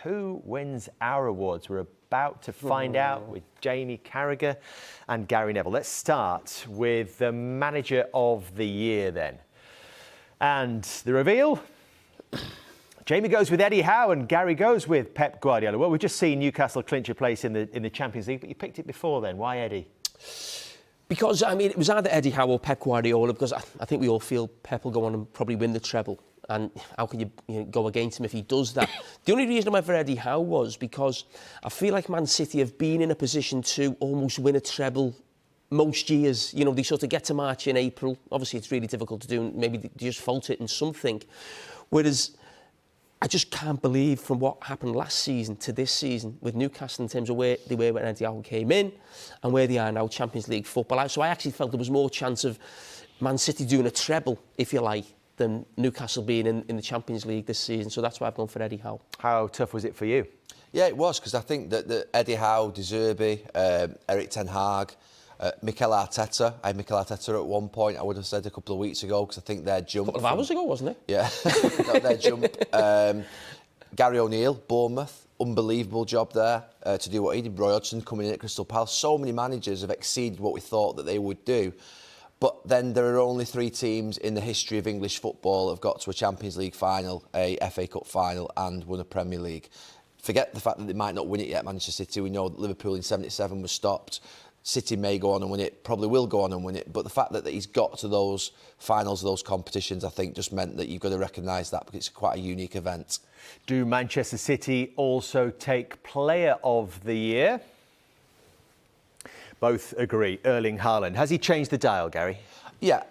who wins our awards? We're about to find out with Jamie Carragher and Gary Neville. Let's start with the Manager of the Year then. And the reveal, Jamie goes with Eddie Howe and Gary goes with Pep Guardiola. Well, we've just seen Newcastle clinch a place in the Champions League, but you picked it before then. Why Eddie? Because, I mean, it was either Eddie Howe or Pep Guardiola, because I think we all feel Pep will go on and probably win the treble. And how can you go against him if he does that? The only reason I went for Eddie Howe was because I feel like Man City have been in a position to almost win a treble most years. You know, they sort of get to March in April. Obviously, it's really difficult to do, and maybe they just fault it in something. Whereas I just can't believe from what happened last season to this season with Newcastle in terms of where they were when Eddie Howe came in and where they are now, Champions League football. So I actually felt there was more chance of Man City doing a treble, if you like, than Newcastle being in the Champions League this season. So that's why I've gone for Eddie Howe. How tough was it for you? Yeah, it was, because I think that Eddie Howe, De Zerbi, Eric Ten Hag, Mikel Arteta. I had Mikel Arteta at one point, I would have said a couple of weeks ago, because I think their jump... A couple of hours ago, wasn't it? Yeah, their jump. Gary O'Neill, Bournemouth, unbelievable job there to do what he did. Roy Hodgson coming in at Crystal Palace. So many managers have exceeded what we thought that they would do. But then there are only 3 teams in the history of English football that have got to a Champions League final, a FA Cup final and won a Premier League. Forget the fact that they might not win it yet, Manchester City. We know that Liverpool in '77 was stopped. City may go on and win it, probably will go on and win it, but the fact that he's got to those finals of those competitions, I think, just meant that you've got to recognise that, because it's quite a unique event. Do Manchester City also take Player of the Year? Both agree. Erling Haaland. Has he changed the dial, Gary? Yeah,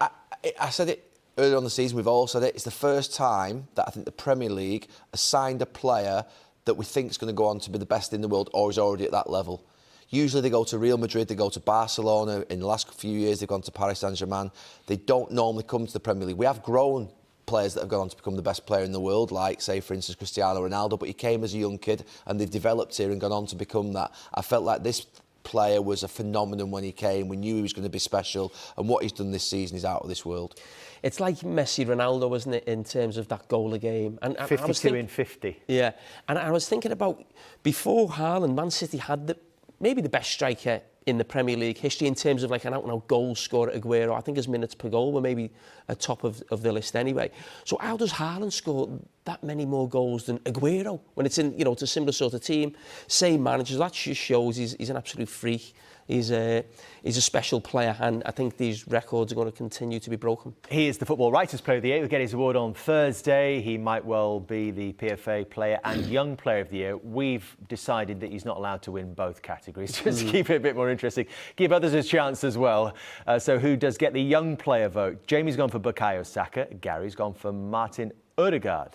I said it earlier on the season, we've all said it. It's the first time that I think the Premier League has signed a player that we think is going to go on to be the best in the world or is already at that level. Usually they go to Real Madrid, they go to Barcelona. In the last few years, they've gone to Paris Saint-Germain. They don't normally come to the Premier League. We have grown players that have gone on to become the best player in the world, like, say, for instance, Cristiano Ronaldo, but he came as a young kid and they've developed here and gone on to become that. I felt like this player was a phenomenon when he came. We knew he was going to be special, and what he's done this season is out of this world. It's like Messi, Ronaldo, isn't it, in terms of that goal a game? And 52 in 50. Yeah, and I was thinking about, before Haaland, Man City had maybe the best striker in the Premier League history in terms of like an out-and-out goal scorer, Aguero. I think his minutes per goal were maybe at top of the list anyway. So how does Haaland score that many more goals than Aguero when it's in, you know, it's a similar sort of team, same managers? That just shows he's an absolute freak. He's a special player, and I think these records are going to continue to be broken. He is the Football Writers' Player of the Year. He'll get his award on Thursday. He might well be the PFA Player and Young Player of the Year. We've decided that he's not allowed to win both categories, just to keep it a bit more interesting. Give others a chance as well. So who does get the Young Player vote? Jamie's gone for Bukayo Saka. Gary's gone for Martin Odegaard.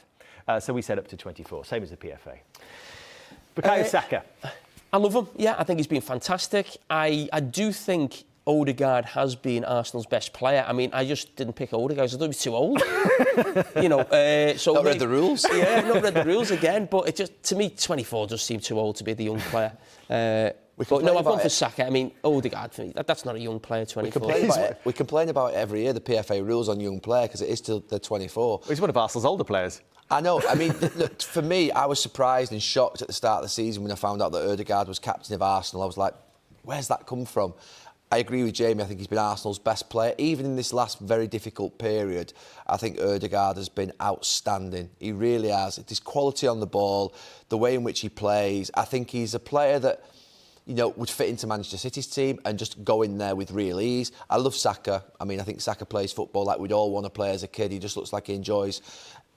So we set up to 24, same as the PFA. Bukayo Saka. I love him. Yeah, I think he's been fantastic. I do think Odegaard has been Arsenal's best player. I mean, I just didn't pick Odegaard. I thought he was too old. You know, so not read the rules. Yeah, not read the rules again. But it just, to me, 24 does seem too old to be the young player. But no, I've gone for Saka. I mean, Odegaard, for me, that's not a young player, 24. We complain about it every year, the PFA rules on young player, because it is still the 24. He's one of Arsenal's older players. I know. I mean, look, for me, I was surprised and shocked at the start of the season when I found out that Odegaard was captain of Arsenal. I was like, where's that come from? I agree with Jamie. I think he's been Arsenal's best player. Even in this last very difficult period, I think Odegaard has been outstanding. He really has. His quality on the ball, the way in which he plays. I think he's a player that, you know, would fit into Manchester City's team and just go in there with real ease. I love Saka. I mean, I think Saka plays football like we'd all want to play as a kid. He just looks like he enjoys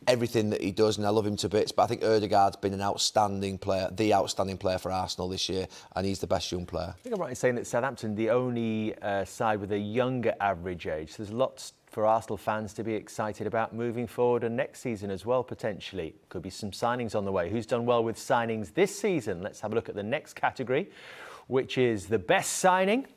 everything that he does, and I love him to bits. But I think Odegaard's been an outstanding player, the outstanding player for Arsenal this year, and he's the best young player. I think I'm right in saying that Southampton, the only side with a younger average age. So there's lots for Arsenal fans to be excited about moving forward, and next season as well, potentially. Could be some signings on the way. Who's done well with signings this season? Let's have a look at the next category, which is the best signing.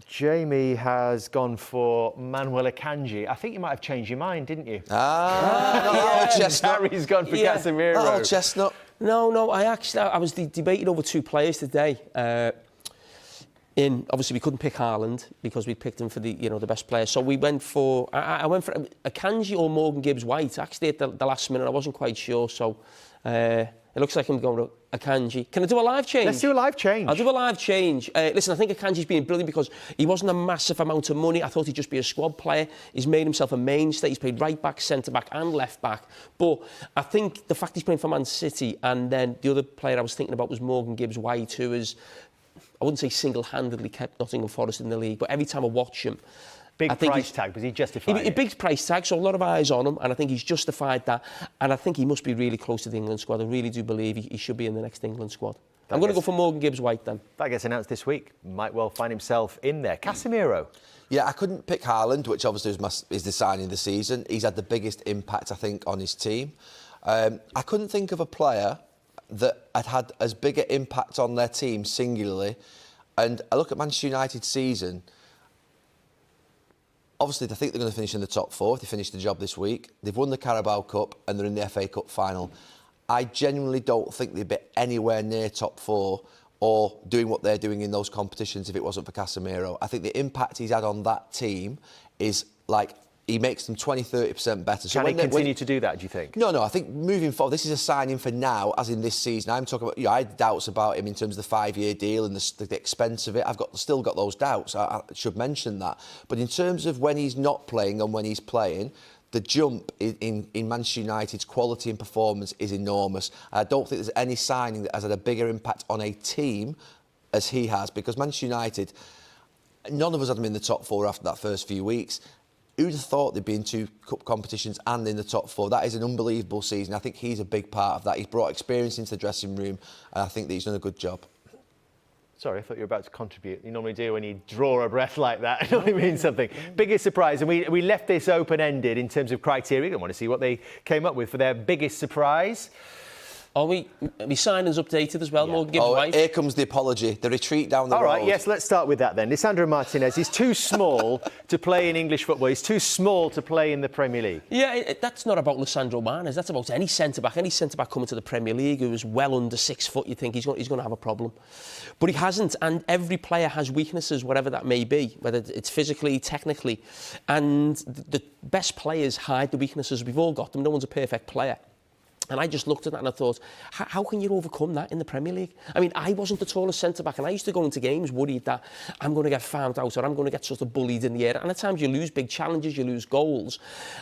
Jamie has gone for Manuel Akanji. I think you might have changed your mind, didn't you? Chestnut. Harry's gone for Casemiro. Oh, Chestnut. No, I was debating over 2 players today. Obviously we couldn't pick Haaland because we picked him for the best player. So we went for I went for Akanji or Morgan Gibbs White. Actually at the last minute I wasn't quite sure. So It looks like I'm going to Akanji. Can I do a live change? Let's do a live change. I'll do a live change. Listen, I think Akanji's been brilliant because he wasn't a massive amount of money. I thought he'd just be a squad player. He's made himself a mainstay. He's played right back, centre back and left back. But I think the fact he's playing for Man City, and then the other player I was thinking about was Morgan Gibbs-White, who is, I wouldn't say single-handedly kept Nottingham Forest in the league, but every time I watch him, Big price tag, was he justified? A big price tag, so a lot of eyes on him, and I think he's justified that. And I think he must be really close to the England squad. I really do believe he should be in the next England squad. I'm going to go for Morgan Gibbs-White then. That gets announced this week. Might well find himself in there. Casemiro. Yeah, I couldn't pick Haaland, which obviously is the signing of the season. He's had the biggest impact, I think, on his team. I couldn't think of a player that had as big an impact on their team singularly. And I look at Manchester United's season. Obviously, I think they're going to finish in the top 4 if they finish the job this week. They've won the Carabao Cup and they're in the FA Cup final. I genuinely don't think they'd be anywhere near top 4 or doing what they're doing in those competitions if it wasn't for Casemiro. I think the impact he's had on that team is like he makes them 20-30% better. So Can he continue to do that, do you think? No, I think moving forward, this is a signing for now, as in this season. I'm talking about, I had doubts about him in terms of the 5-year deal and the expense of it. I've still got those doubts. I should mention that. But in terms of when he's not playing and when he's playing, the jump in Manchester United's quality and performance is enormous. I don't think there's any signing that has had a bigger impact on a team as he has, because Manchester United, none of us had them in the top 4 after that first few weeks. Who'd have thought they'd be in 2 cup competitions and in the top 4? That is an unbelievable season. I think he's a big part of that. He's brought experience into the dressing room, and I think that he's done a good job. Sorry, I thought you were about to contribute. You normally do when you draw a breath like that. It normally means something. Biggest surprise, and we left this open-ended in terms of criteria. I want to see what they came up with for their biggest surprise. Are we signings updated as well, Morgan Gibbs-White? Here comes the apology, the retreat down the road. All right, yes, let's start with that then. Lisandro Martinez is too small to play in English football. He's too small to play in the Premier League. Yeah, that's not about Lisandro Martinez. That's about any centre-back. Any centre-back coming to the Premier League who is well under 6 foot, you think he's going to have a problem. But he hasn't, and every player has weaknesses, whatever that may be, whether it's physically, technically. And the best players hide the weaknesses. We've all got them. No one's a perfect player. And I just looked at that and I thought, how can you overcome that in the Premier League? I mean, I wasn't the tallest centre-back, and I used to go into games worried that I'm going to get found out or I'm going to get sort of bullied in the air. And at times you lose big challenges, you lose goals.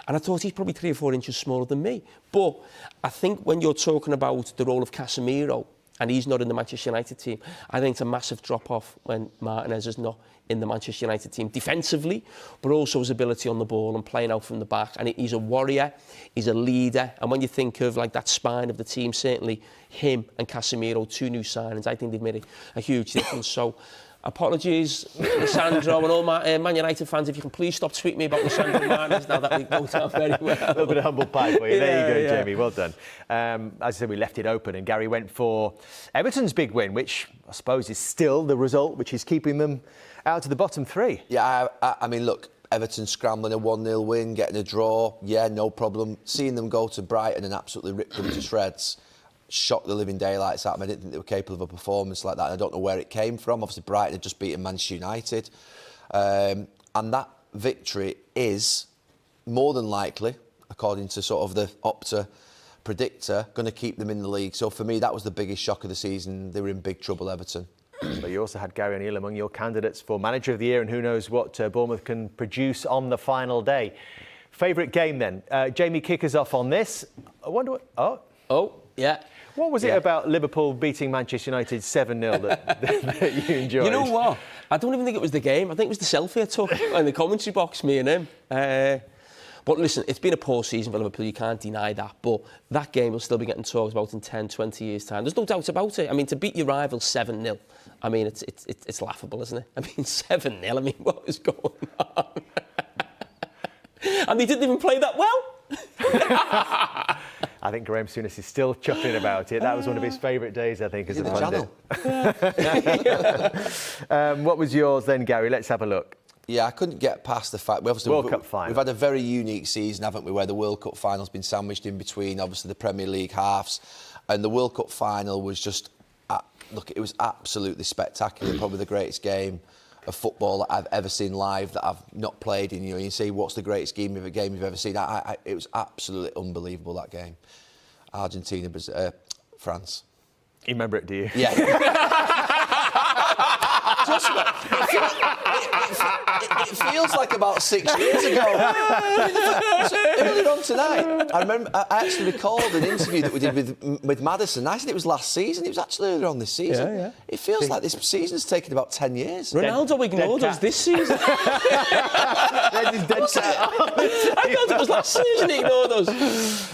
And I thought he's probably 3 or 4 inches smaller than me. But I think when you're talking about the role of Casemiro, and he's not in the Manchester United team, I think it's a massive drop-off when Martinez is not in the Manchester United team defensively, but also his ability on the ball and playing out from the back. And he's a warrior, he's a leader. And when you think of like that spine of the team, certainly him and Casemiro, 2 new signings, I think they've made a huge difference. So apologies, Lisandro, and all my Man United fans, if you can please stop tweeting me about Lisandro Martinez now that we go down very well. A little bit of humble pie for you. There you go, Jamie. Well done. As I said, we left it open, and Gary went for Everton's big win, which I suppose is still the result which is keeping them out of the bottom 3. Yeah, I mean, look, Everton scrambling a 1-0 win, getting a draw, yeah, no problem. Seeing them go to Brighton and absolutely rip them to shreds, shocked the living daylights out of them. I didn't think they were capable of a performance like that. I don't know where it came from. Obviously, Brighton had just beaten Manchester United. And that victory is more than likely, according to sort of the Opta predictor, going to keep them in the league. So for me, that was the biggest shock of the season. They were in big trouble, Everton. But you also had Gary O'Neill among your candidates for Manager of the Year, and who knows what Bournemouth can produce on the final day. Favourite game then? Jamie, kick us off on this. I wonder what... Oh, yeah. What was it about Liverpool beating Manchester United 7-0 that you enjoyed? You know what? I don't even think it was the game. I think it was the selfie I took in the commentary box, me and him. But listen, it's been a poor season for Liverpool, you can't deny that. But that game will still be getting talked about in 10, 20 years' time. There's no doubt about it. I mean, to beat your rival 7-0, I mean, it's laughable, isn't it? I mean, 7-0, I mean, what is going on? And they didn't even play that well. I think Graham Souness is still chuckling about it. That was one of his favourite days, I think, as a pundit. What was yours then, Gary? Let's have a look. Yeah, I couldn't get past the fact... World Cup final. We've had a very unique season, haven't we, where the World Cup final's been sandwiched in between, obviously, the Premier League halves. And the World Cup final was just... look, it was absolutely spectacular. Probably the greatest game of football that I've ever seen live that I've not played in. You know, you say, what's the greatest game you've ever seen? It was absolutely unbelievable, that game. Argentina, France. You remember it, do you? Yeah. It feels like about 6 years ago. Earlier on tonight, I remember I actually recalled an interview that we did with Maddison. I said it was last season. It was actually earlier on this season. Yeah. It feels like this season's taken about 10 years. Ronaldo ignored us this season. Dead cat. I thought it was last season he ignored us.